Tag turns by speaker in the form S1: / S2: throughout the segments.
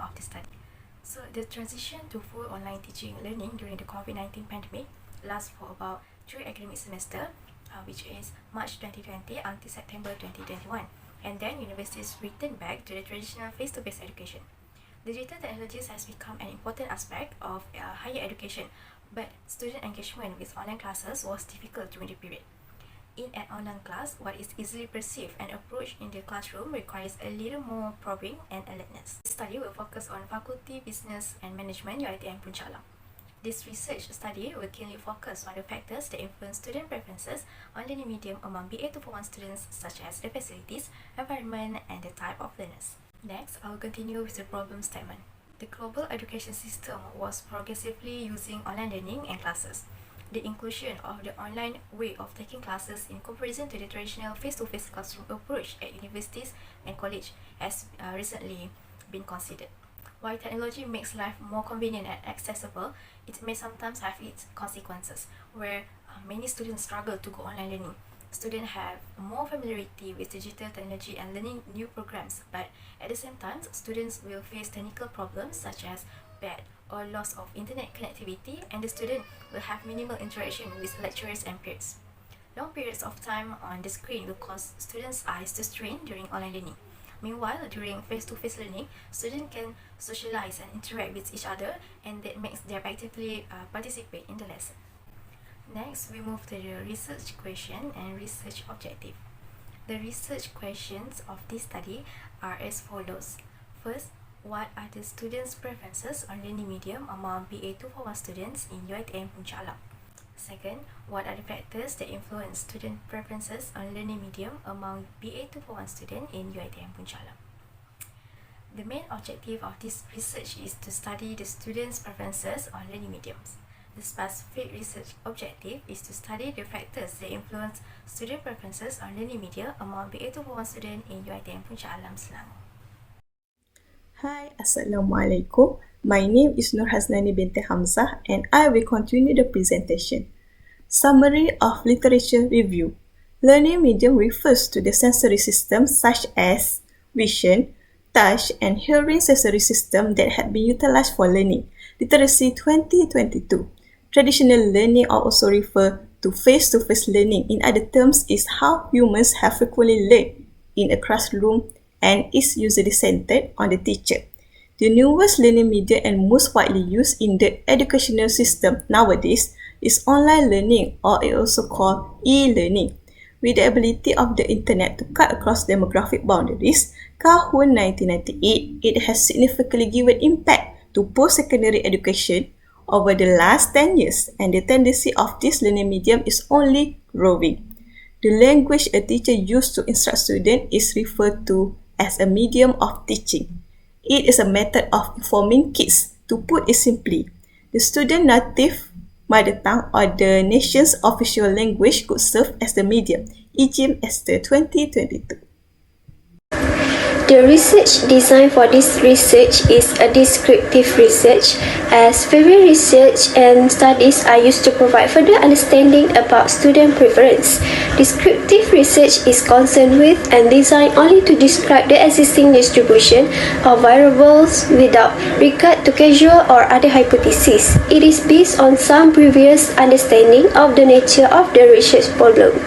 S1: of the study. So the transition to full online teaching learning during the COVID-19 pandemic lasts for about 3 academic semesters, which is March 2020 until September 2021. And then universities return back to the traditional face-to-face education. Digital technologies has become an important aspect of higher education, but student engagement with online classes was difficult during the period. In an online class, what is easily perceived and approached in the classroom requires a little more probing and alertness. This study will focus on Faculty Business and Management UiTM Punchala. This research study will keenly focus on the factors that influence student preferences on learning medium among BA241 students, such as the facilities, environment, and the type of learners. Next, I will continue with the problem statement. The global education system was progressively using online learning and classes. The inclusion of the online way of taking classes in comparison to the traditional face-to-face classroom approach at universities and college has recently been considered. While technology makes life more convenient and accessible, it may sometimes have its consequences, where many students struggle to go online learning. Students have more familiarity with digital technology and learning new programs, but at the same time, students will face technical problems such as bad or loss of internet connectivity, and the student will have minimal interaction with lecturers and peers. Long periods of time on the screen will cause students' eyes to strain during online learning. Meanwhile, during face-to-face learning, students can socialize and interact with each other, and that makes them actively participate in the lesson. Next, we move to the research question and research objective. The research questions of this study are as follows. First, what are the students' preferences on learning medium among BA241 students in UiTM Punchala? Second, what are the factors that influence student preferences on learning medium among BA241 students in UiTM Punchala? The main objective of this research is to study the students' preferences on learning mediums. The specific research objective is to study the factors that influence student preferences on learning media among BA241 students in UiTM Punchala, Selangor.
S2: Hi, Assalamualaikum. My name is Nur Haznani binti Hamzah and I will continue the presentation. Summary of literature review. Learning medium refers to the sensory systems such as vision, touch, and hearing sensory system that have been utilized for learning. Literacy 2022. Traditional learning are also referred to face-to-face learning. In other terms, is how humans have frequently learned in a classroom and is usually centered on the teacher. The newest learning media and most widely used in the educational system nowadays is online learning, or it also called e-learning. With the ability of the internet to cut across demographic boundaries, Kahun 1998, it has significantly given impact to post-secondary education over the last 10 years, and the tendency of this learning medium is only growing. The language a teacher uses to instruct students is referred to as a medium of teaching. It is a method of informing kids. To put it simply, the student native mother tongue or the nation's official language could serve as the medium, e.g. Esther 2022.
S3: The research design for this research is a descriptive research, as previous research and studies are used to provide further understanding about student preference. Descriptive research is concerned with and designed only to describe the existing distribution of variables without regard to causal or other hypotheses. It is based on some previous understanding of the nature of the research problem.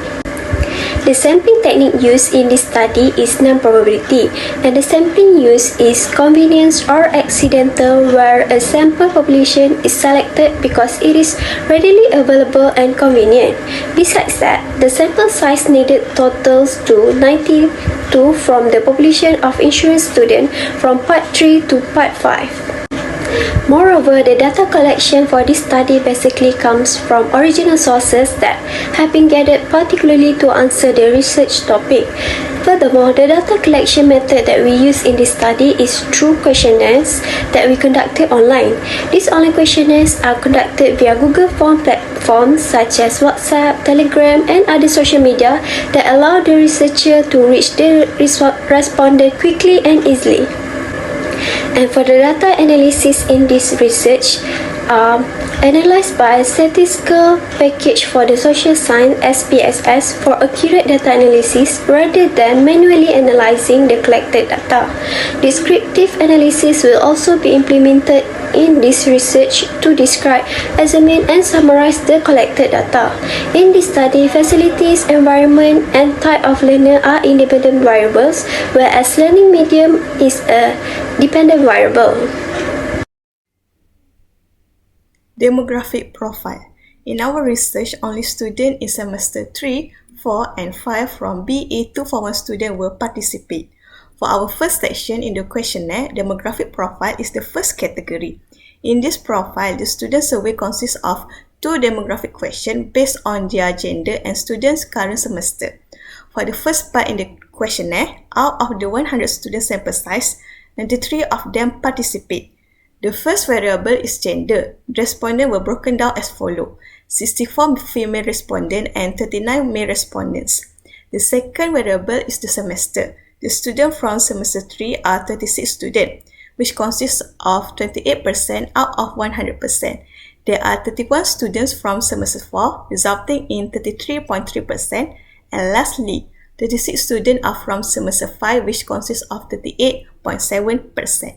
S3: The sampling technique used in this study is non-probability, and the sampling used is convenience or accidental, where a sample population is selected because it is readily available and convenient. Besides that, the sample size needed totals to 92 from the population of insurance students from Part 3 to Part 5. Moreover, the data collection for this study basically comes from original sources that have been gathered particularly to answer the research topic. Furthermore, the data collection method that we use in this study is through questionnaires that we conducted online. These online questionnaires are conducted via Google Form platforms such as WhatsApp, Telegram, and other social media that allow the researcher to reach the respondent quickly and easily. And for the data analysis in this research, are analyzed by Statistical Package for the Social Science (SPSS) for accurate data analysis rather than manually analyzing the collected data. Descriptive analysis will also be implemented in this research to describe, examine, and summarize the collected data. In this study, facilities, environment, and type of learner are independent variables, whereas learning medium is a dependent variable.
S2: Demographic profile. In our research, only students in semester 3, 4 and 5 from BA241 students will participate. For our first section in the questionnaire, demographic profile is the first category. In this profile, the student survey consists of 2 demographic questions based on their gender and students' current semester. For the first part in the questionnaire, out of the 100 student sample size, 93 of them participate. The first variable is gender. Respondents were broken down as follows: 64 female respondents and 39 male respondents. The second variable is the semester. The students from semester 3 are 36 students, which consists of 28% out of 100%. There are 31 students from semester 4, resulting in 33.3%. And lastly, 36 students are from semester 5, which consists of 38.7%.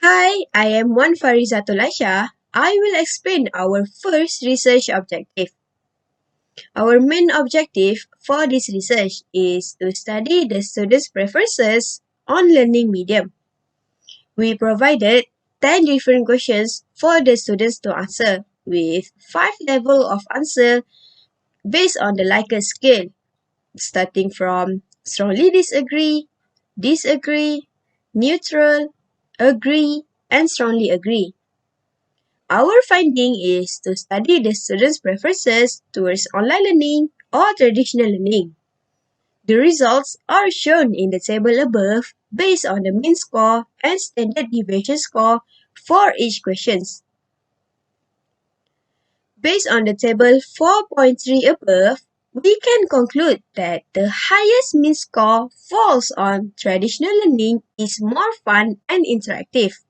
S4: Hi, I am Wan Farizatul Aisha. I will explain our first research objective. Our main objective for this research is to study the students' preferences on learning medium. We provided 10 different questions for the students to answer, with 5 levels of answer based on the Likert scale, starting from strongly disagree, neutral, agree, and strongly agree. Our finding is to study the students' preferences towards online learning or traditional learning. The results are shown in the table above based on the mean score and standard deviation score for each question. Based on the table 4.3 above, we can conclude that the highest mean score falls on traditional learning is more fun and interactive,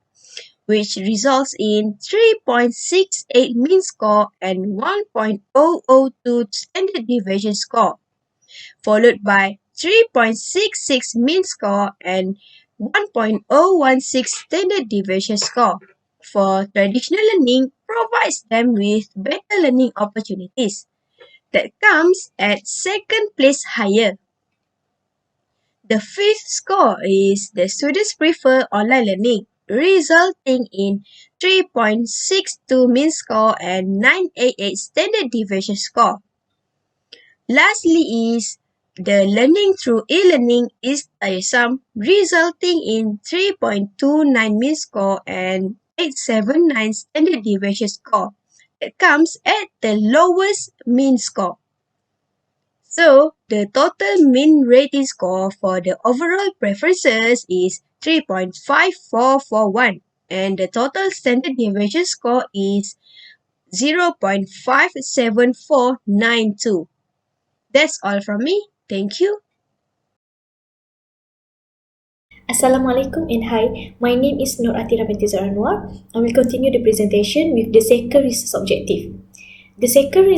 S4: which results in 3.68 mean score and 1.002 standard deviation score, followed by 3.66 mean score and 1.016 standard deviation score. For traditional learning provides them with better learning opportunities. That comes at second place higher. The fifth score is the students prefer online learning, resulting in 3.62 mean score and 988 standard deviation score. Lastly is the learning through e-learning is tiresome, resulting in 3.29 mean score and 879 standard deviation score. That comes at the lowest mean score. So, the total mean rating score for the overall preferences is 3.5441 and the total standard deviation score is 0.57492. That's all from me. Thank you.
S1: Assalamualaikum and hi, my name is Nur Atira binti Anwar. I will continue the presentation with the second research objective. The second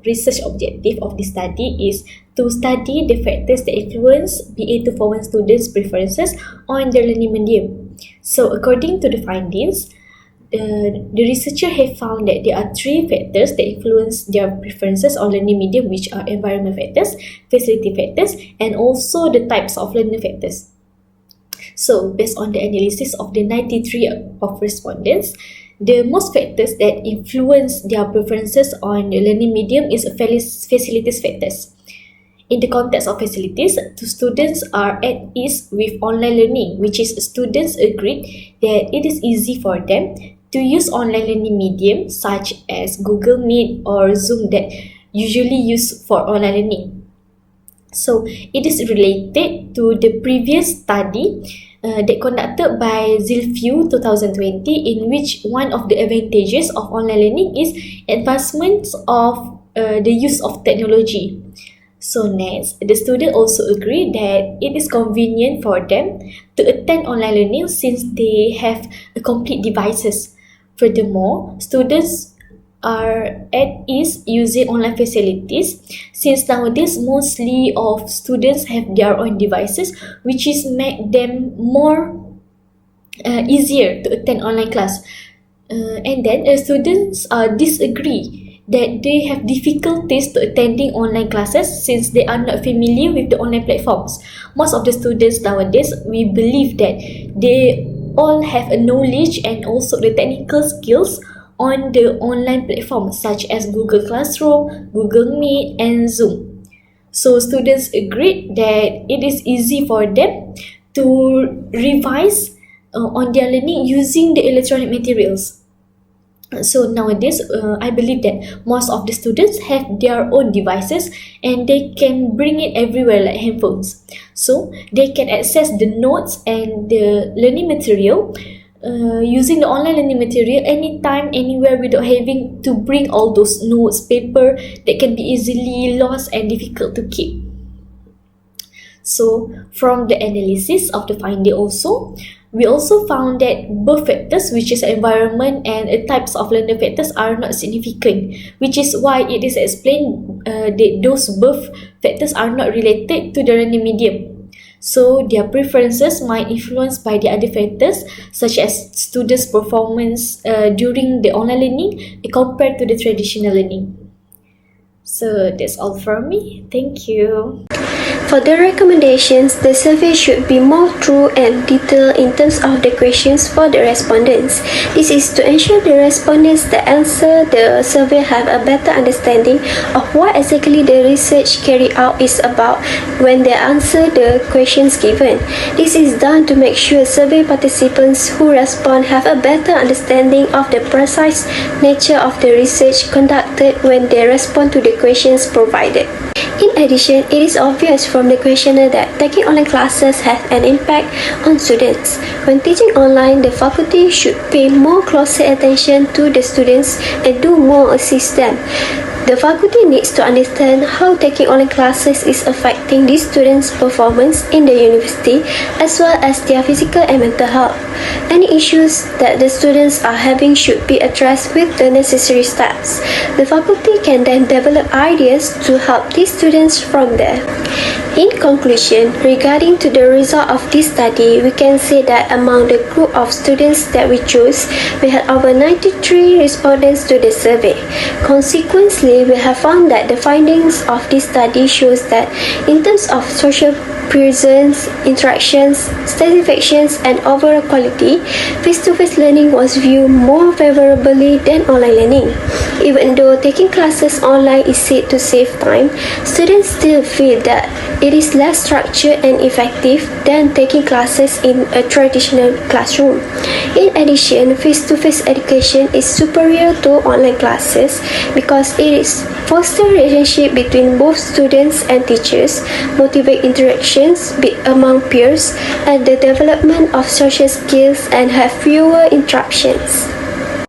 S1: research objective of this study is to study the factors that influence BA241 students' preferences on their learning medium. So according to the findings, the researcher have found that there are 3 factors that influence their preferences on learning medium, which are environment factors, facility factors, and also the types of learning factors. So, based on the analysis of the 93 of respondents, the most factors that influence their preferences on the learning medium is facilities factors. In the context of facilities, the students are at ease with online learning, which is students agreed that it is easy for them to use online learning medium such as Google Meet or Zoom that usually used for online learning. So, it is related to the previous study that conducted by Zilfew 2020, in which one of the advantages of online learning is advancements of the use of technology. So next, the student also agree that it is convenient for them to attend online learning since they have complete devices.
S5: Furthermore, students are at ease using online facilities since nowadays mostly of students have their own devices, which is make them more easier to attend online class. And then students disagree that they have difficulties to attending online classes since they are not familiar with the online platforms. Most of the students nowadays, we believe that they all have a knowledge and also the technical skills on the online platforms such as Google Classroom, Google Meet, and Zoom. So students agreed that it is easy for them to revise on their learning using the electronic materials. So nowadays, I believe that most of the students have their own devices and they can bring it everywhere like handphones. So they can access the notes and the learning material using the online learning material anytime, anywhere without having to bring all those notes, paper that can be easily lost and difficult to keep. So from the analysis of the finding also, we also found that both factors, which is environment and types of learner factors, are not significant, which is why it is explained that those both factors are not related to the learning medium. So their preferences might influenced by the other factors such as students' performance during the online learning compared to the traditional learning. So that's all from me. Thank you.
S3: For the recommendations, the survey should be more thorough and detailed in terms of the questions for the respondents. This is to ensure the respondents that answer the survey have a better understanding of what exactly the research carried out is about when they answer the questions given. This is done to make sure survey participants who respond have a better understanding of the precise nature of the research conducted when they respond to the questions provided. In addition, it is obvious from the questionnaire that taking online classes has an impact on students. When teaching online, the faculty should pay more closer attention to the students and do more assist them. The faculty needs to understand how taking online classes is affecting the students' performance in the university as well as their physical and mental health. Any issues that the students are having should be addressed with the necessary steps. The faculty can then develop ideas to help these students from there. In conclusion, regarding to the result of this study, we can say that among the group of students that we chose, we had over 93 respondents to the survey. Consequently, we have found that the findings of this study shows that in terms of social presence, interactions, satisfactions, and overall quality, face-to-face learning was viewed more favorably than online learning. Even though taking classes online is said to save time, students still feel that it is less structured and effective than taking classes in a traditional classroom. In addition, face-to-face education is superior to online classes because it is foster relationship between both students and teachers, motivate interactions among peers, and the development of social skills and have fewer interruptions.